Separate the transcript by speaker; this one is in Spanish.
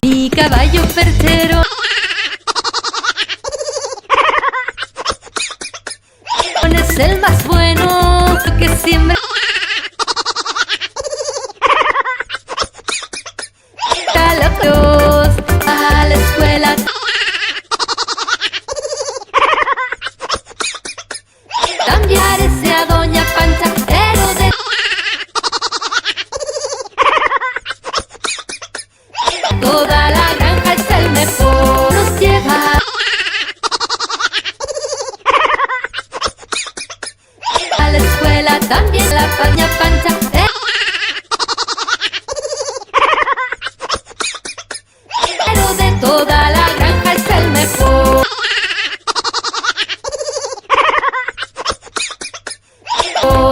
Speaker 1: Mi caballo Percherón es el más bueno que siempre calabros a la escuela. Cambiarse a Doña Pancha, pero de toda la granja es el mejor. Nos lleva a la escuela también la Doña Pancha. Pero de toda la granja es el mejor. Oh.